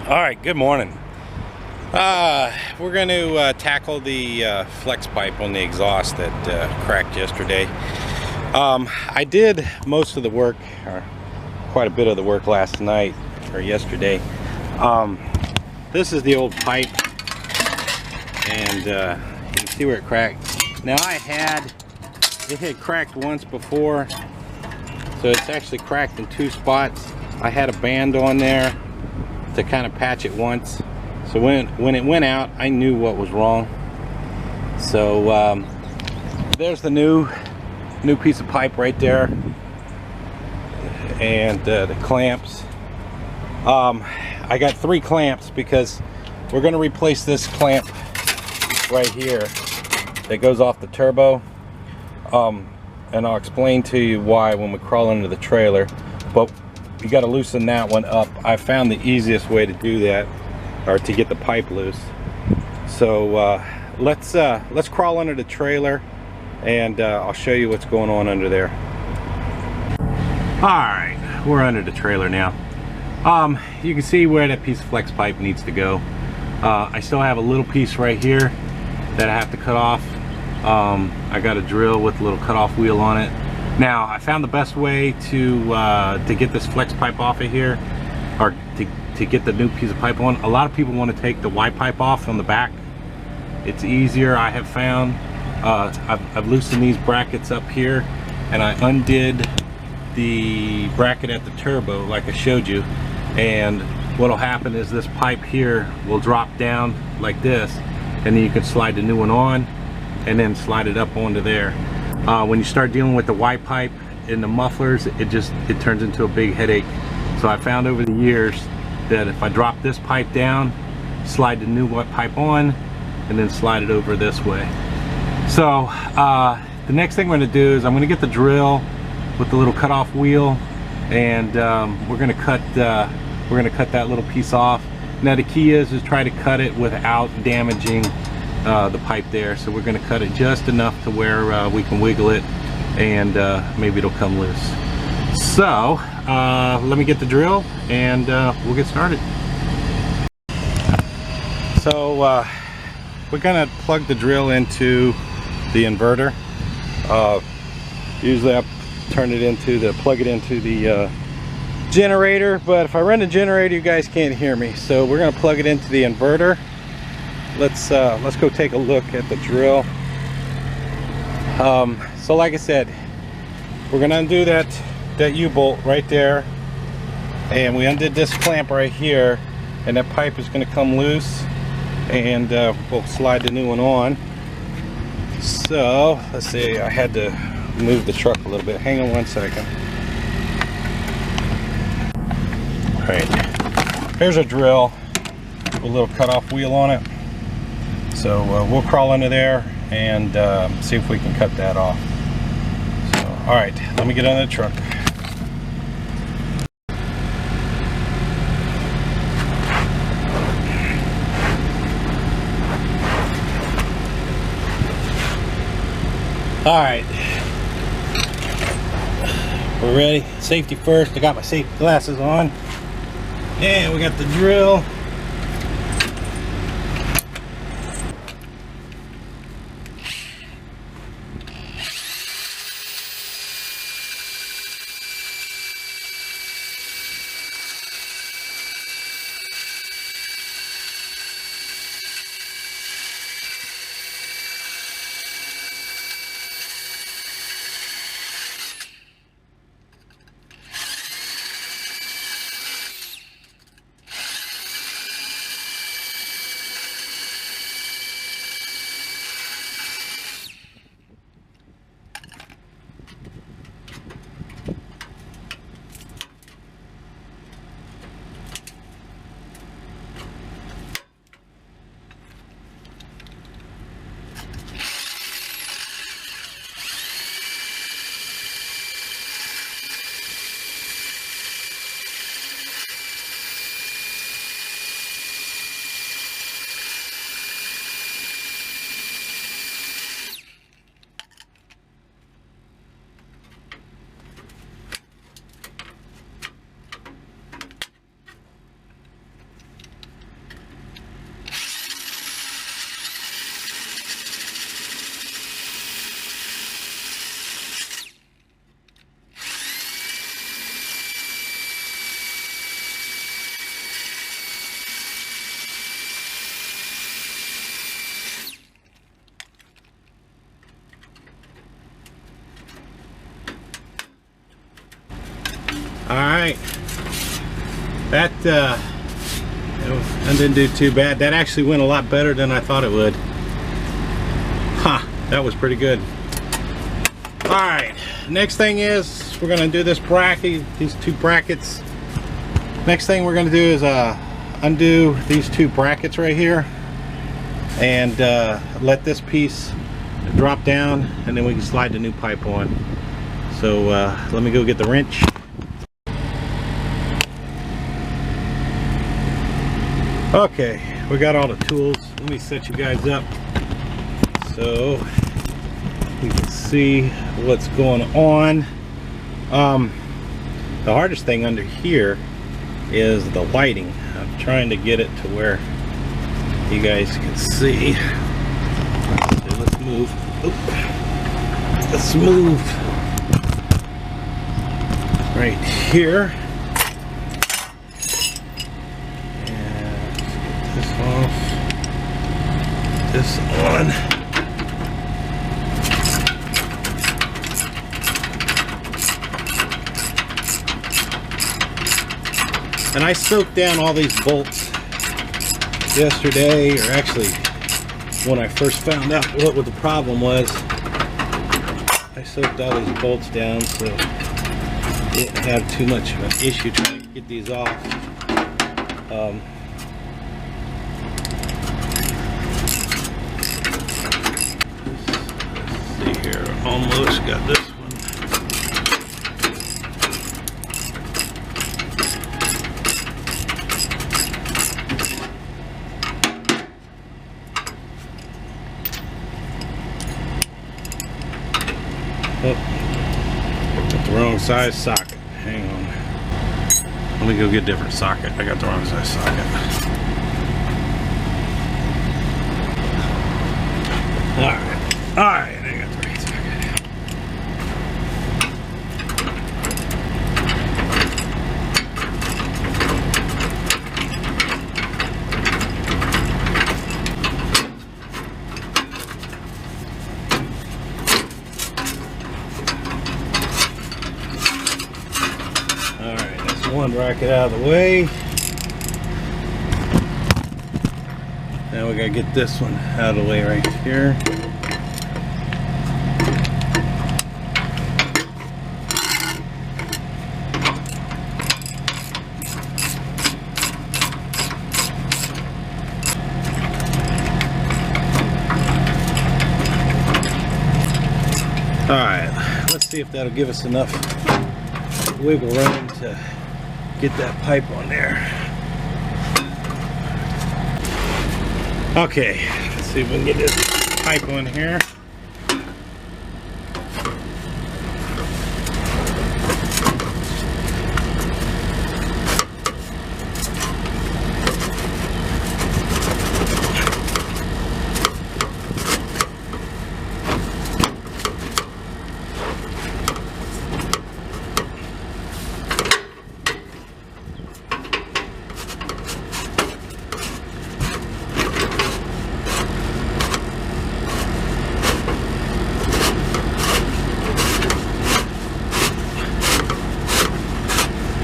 All right, good morning. We're going to tackle the flex pipe on the exhaust that cracked yesterday. I did most of the work, or quite a bit of the work last night or yesterday. This is the old pipe, and you can see where it cracked. Now it had cracked once before, so it's actually cracked in two spots. I had a band on there to kind of patch it once, so when it went out, I knew what was wrong. So there's the new piece of pipe right there, and the clamps. I got 3 clamps because we're going to replace this clamp right here that goes off the turbo, and I'll explain to you why when we crawl into the trailer. But you got to loosen that one up. I found the easiest way to do that, or to get the pipe loose. So let's crawl under the trailer, and I'll show you what's going on under there. All right, we're under the trailer now. You can see where that piece of flex pipe needs to go. I still have a little piece right here that I have to cut off. I got a drill with a little cutoff wheel on it. Now, I found the best way to get this flex pipe off of here, or to get the new piece of pipe on. A lot of people want to take the Y pipe off on the back. It's easier, I have found. I've loosened these brackets up here, and I undid the bracket at the turbo like I showed you, and what'll happen is this pipe here will drop down like this, and then you can slide the new one on and then slide it up onto there. When you start dealing with the Y pipe in the mufflers, it turns into a big headache. So I found over the years that if I drop this pipe down, slide the new Y pipe on, and then slide it over this way. So the next thing we're going to do is I'm going to get the drill with the little cutoff wheel, and we're going to cut that little piece off. Now the key is try to cut it without damaging the pipe there. So we're going to cut it just enough to where we can wiggle it, and maybe it'll come loose. So let me get the drill, and we'll get started. So we're going to plug the drill into the inverter. Usually I plug it into the generator, but if I run the generator, you guys can't hear me. So we're going to plug it into the inverter. Let's go take a look at the drill. So like I said, we're going to undo that U-bolt right there, and we undid this clamp right here, and that pipe is going to come loose, and we'll slide the new one on. So let's see, I had to move the truck a little bit. Hang on one second. All right, here's a drill with a little cutoff wheel on it. So we'll crawl under there and see if we can cut that off. So, all right, let me get on the truck. All right, we're ready. Safety first. I got my safety glasses on, and we got the drill. right, that didn't do too bad. That actually went a lot better than I thought it would. That was pretty good. All right, next thing is we're gonna do this bracket, these two brackets. Next thing we're gonna do is undo these two brackets right here and let this piece drop down, and then we can slide the new pipe on. So let me go get the wrench. Okay, we got all the tools. Let me set you guys up so you can see what's going on. The hardest thing under here is the lighting. I'm trying to get it to where you guys can see. So let's move. Let's move right here. And let's get this off. This on. And I soaked down all these bolts yesterday, or actually when I first found out what the problem was. I soaked all these bolts down so I didn't have too much of an issue trying to get these off. Let's see here, almost got this one. Got the wrong size socket. Hang on. Let me go get a different socket. I got the wrong size socket. Alright. Alright, I got the right socket. One bracket out of the way. Now we gotta get this one out of the way right here. Alright, let's see if that'll give us enough wiggle room to get that pipe on there. Okay, let's see if we can get this pipe on here.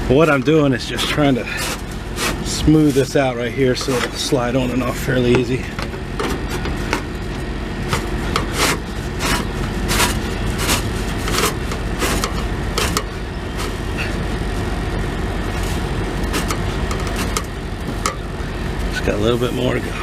What I'm doing is just trying to smooth this out right here so it'll slide on and off fairly easy. Just got a little bit more to go.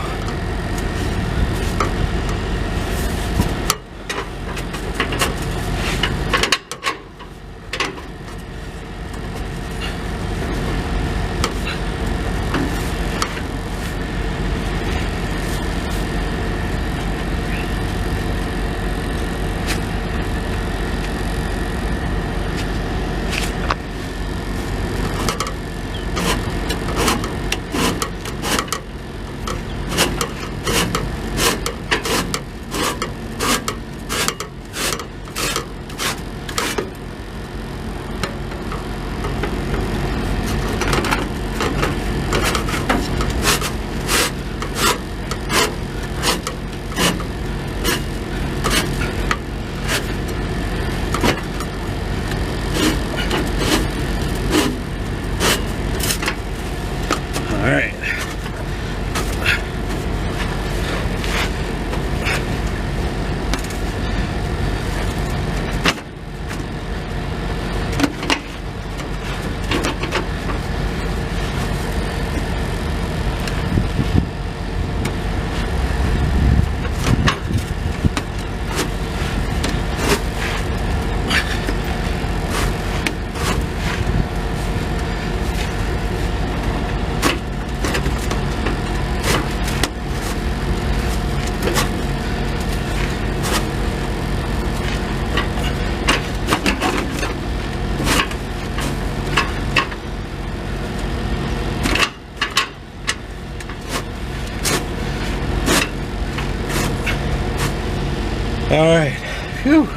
All right, phew.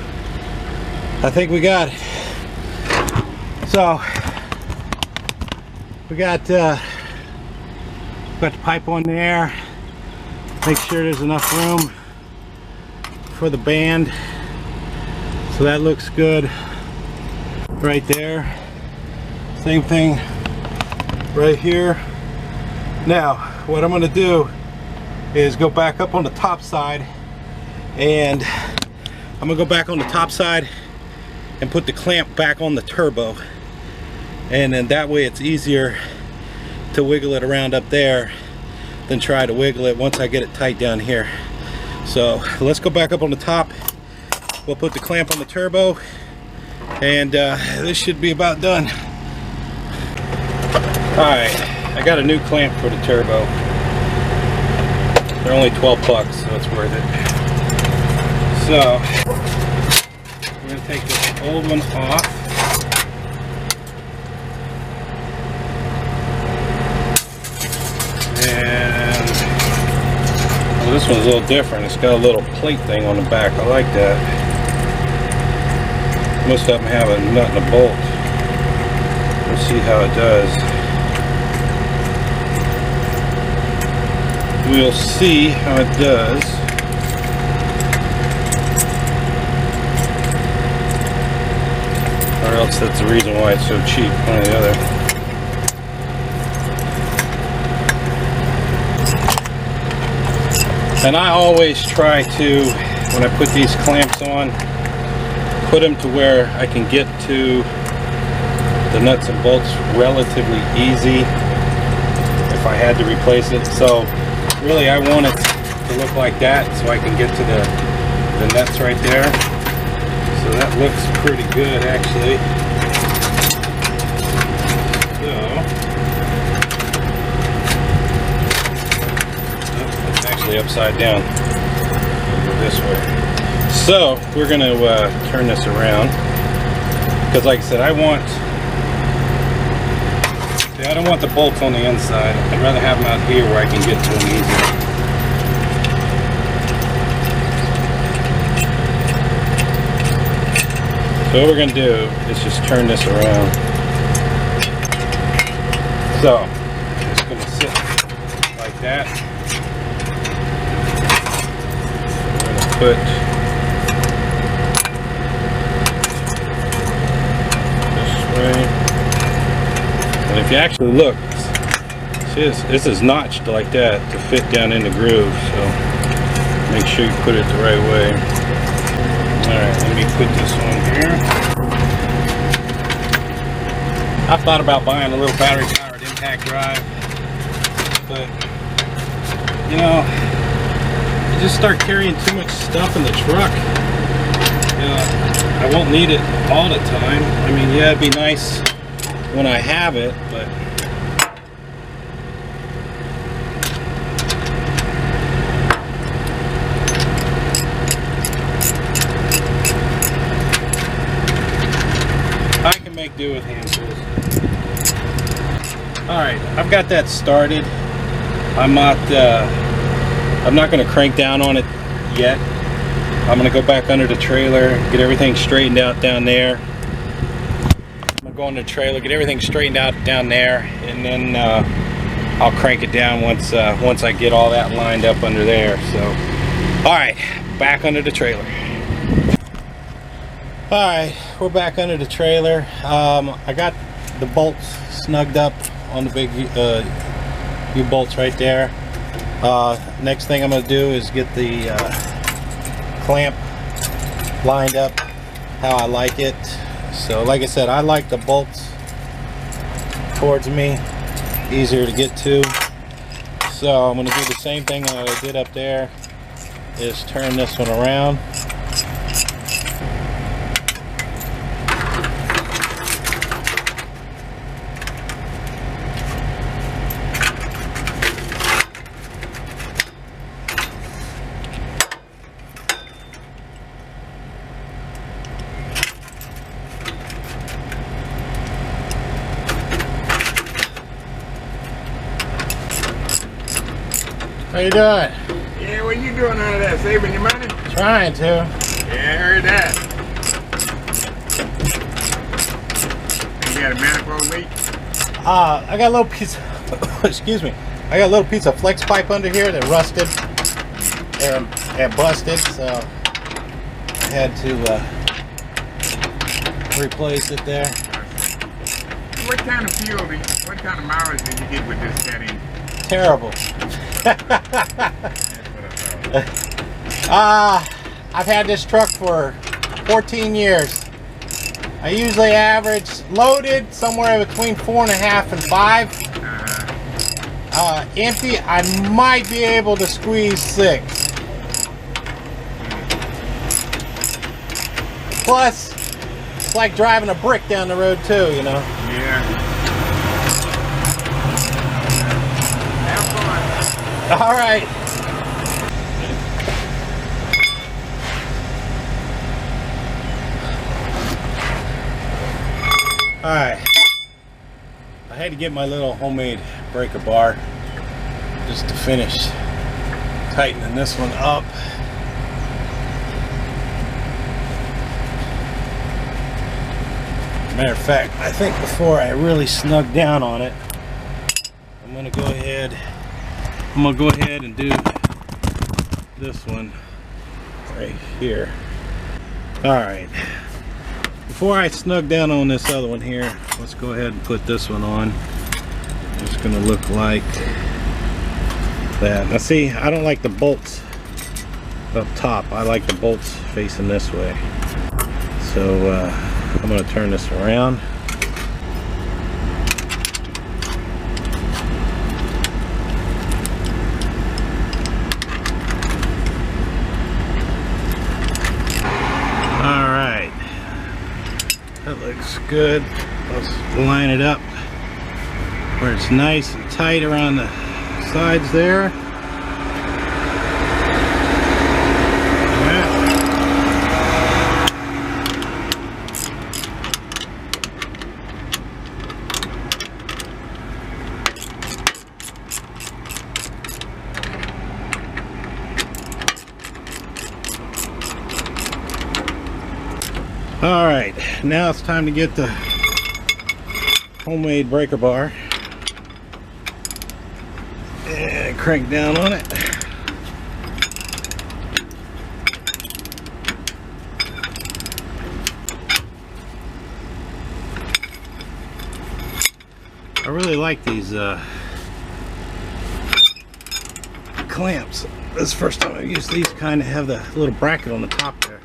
I think we got it. So we got the pipe on there. Make sure there's enough room for the band. So that looks good right there. Same thing right here. Now what I'm going to do is go back up on the top side, and I'm going to go back on the top side and put the clamp back on the turbo, and then that way it's easier to wiggle it around up there than try to wiggle it once I get it tight down here. So let's go back up on the top. We'll put the clamp on the turbo, and this should be about done. Alright, I got a new clamp for the turbo. They're only 12 bucks, so it's worth it. So we're going to take this old one off. And well, this one's a little different. It's got a little plate thing on the back. I like that. Most of them have a nut and a bolt. We'll see how it does. We'll see how it does. Or else that's the reason why it's so cheap, one or the other. And I always try to, when I put these clamps on, put them to where I can get to the nuts and bolts relatively easy if I had to replace it. So really I want it to look like that so I can get to the nuts right there. So that looks pretty good actually. So it's actually upside down. Go this way. So we're going to turn this around, because like I said, I don't want the bolts on the inside. I'd rather have them out here where I can get to them easy. So what we're going to do is just turn this around. So it's going to sit like that. We're going to put this way. And if you actually look, this is notched like that to fit down in the groove, so make sure you put it the right way. Alright, let me put this on here. I thought about buying a little battery powered impact drive, but you know, you just start carrying too much stuff in the truck. You know, I won't need it all the time. I mean, yeah, it'd be nice when I have it, but I can make do with hand tools. Alright, I've got that started. I'm not going to crank down on it yet. I'm going to go back under the trailer, get everything straightened out down there. Go in the trailer, get everything straightened out down there, and then I'll crank it down once I get all that lined up under there. So, all right, back under the trailer. All right, we're back under the trailer. I got the bolts snugged up on the big U-bolts right there. Next thing I'm going to do is get the clamp lined up how I like it. So like I said, I like the bolts towards me, easier to get to. So I'm going to do the same thing that I did up there, is turn this one around. How you doing? Yeah, what you doing out of that? Saving your money? Trying to. Yeah, I heard that. You got a manifold leak? I got a little piece of, excuse me. I got a little piece of flex pipe under here that rusted and busted, so I had to replace it there. What kind of fuel, what kind of mileage did you get with this setting? Terrible. That's what I thought. I've had this truck for 14 years. I usually average loaded somewhere between 4.5 and 5. Empty, I might be able to squeeze 6. Plus, it's like driving a brick down the road too, you know. Yeah. Have fun. All right. Alright, I had to get my little homemade breaker bar just to finish tightening this one up. Matter of fact, I think before I really snug down on it, I'm gonna go ahead and do this one right here. Alright. Before I snug down on this other one here, let's go ahead and put this one on. It's going to look like that. Now see, I don't like the bolts up top. I like the bolts facing this way. So I'm going to turn this around. That looks good. Let's line it up where it's nice and tight around the sides there. All right, now it's time to get the homemade breaker bar and crank down on it. I really like these clamps. This is the first time I've used these, kind of have the little bracket on the top there.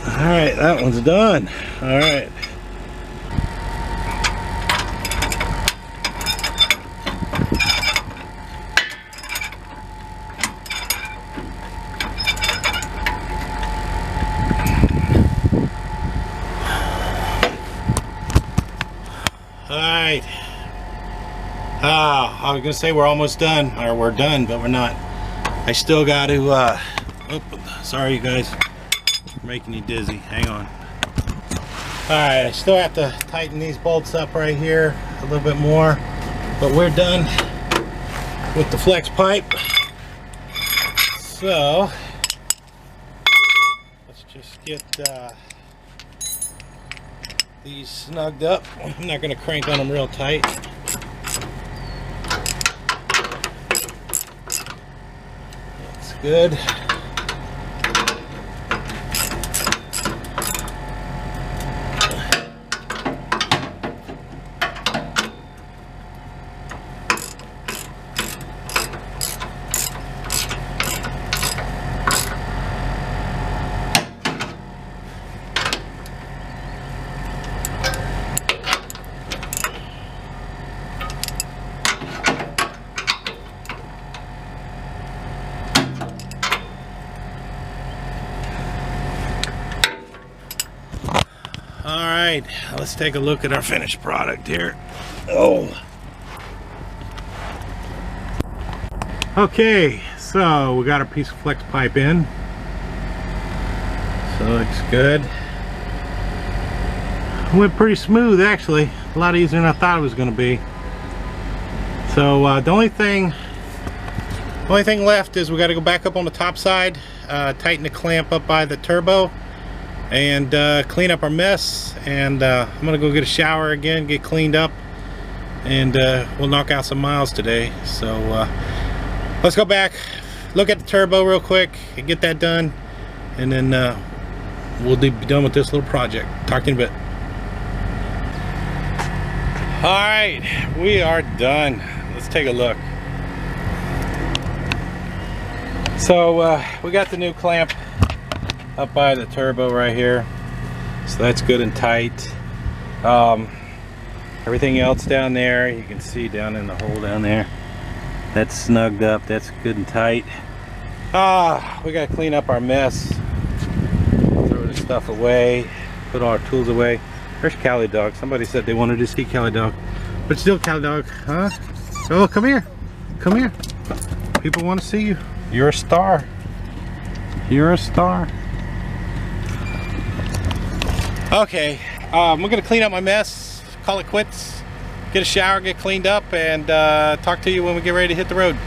Alright, that one's done. Alright. Alright. I was gonna say we're almost done, or we're done, but we're not. I still got to oh, sorry you guys. Making you dizzy. Hang on. Alright, I still have to tighten these bolts up right here a little bit more, but we're done with the flex pipe. So let's just get these snugged up. I'm not going to crank on them real tight. That's good. Alright, let's take a look at our finished product here. Oh. Okay, so we got our piece of flex pipe in. So it looks good. Went pretty smooth actually. A lot easier than I thought it was going to be. So the only thing left is we got to go back up on the top side, tighten the clamp up by the turbo, and clean up our mess. And I'm gonna go get a shower again, get cleaned up, and we'll knock out some miles today. So let's go back, look at the turbo real quick and get that done, and then we'll be done with this little project. Talk to you in a bit. All right, we are done. Let's take a look. So we got the new clamp up by the turbo right here, so that's good and tight. Everything else down there, you can see down in the hole down there, that's snugged up, that's good and tight. We got to clean up our mess, throw this stuff away, put all our tools away. There's Cali Dog. Somebody said they wanted to see Cali Dog, but still Cali Dog, huh? Oh, come here, come here. People want to see you. You're a star. You're a star. Okay, I'm gonna clean up my mess, call it quits, get a shower, get cleaned up, and talk to you when we get ready to hit the road.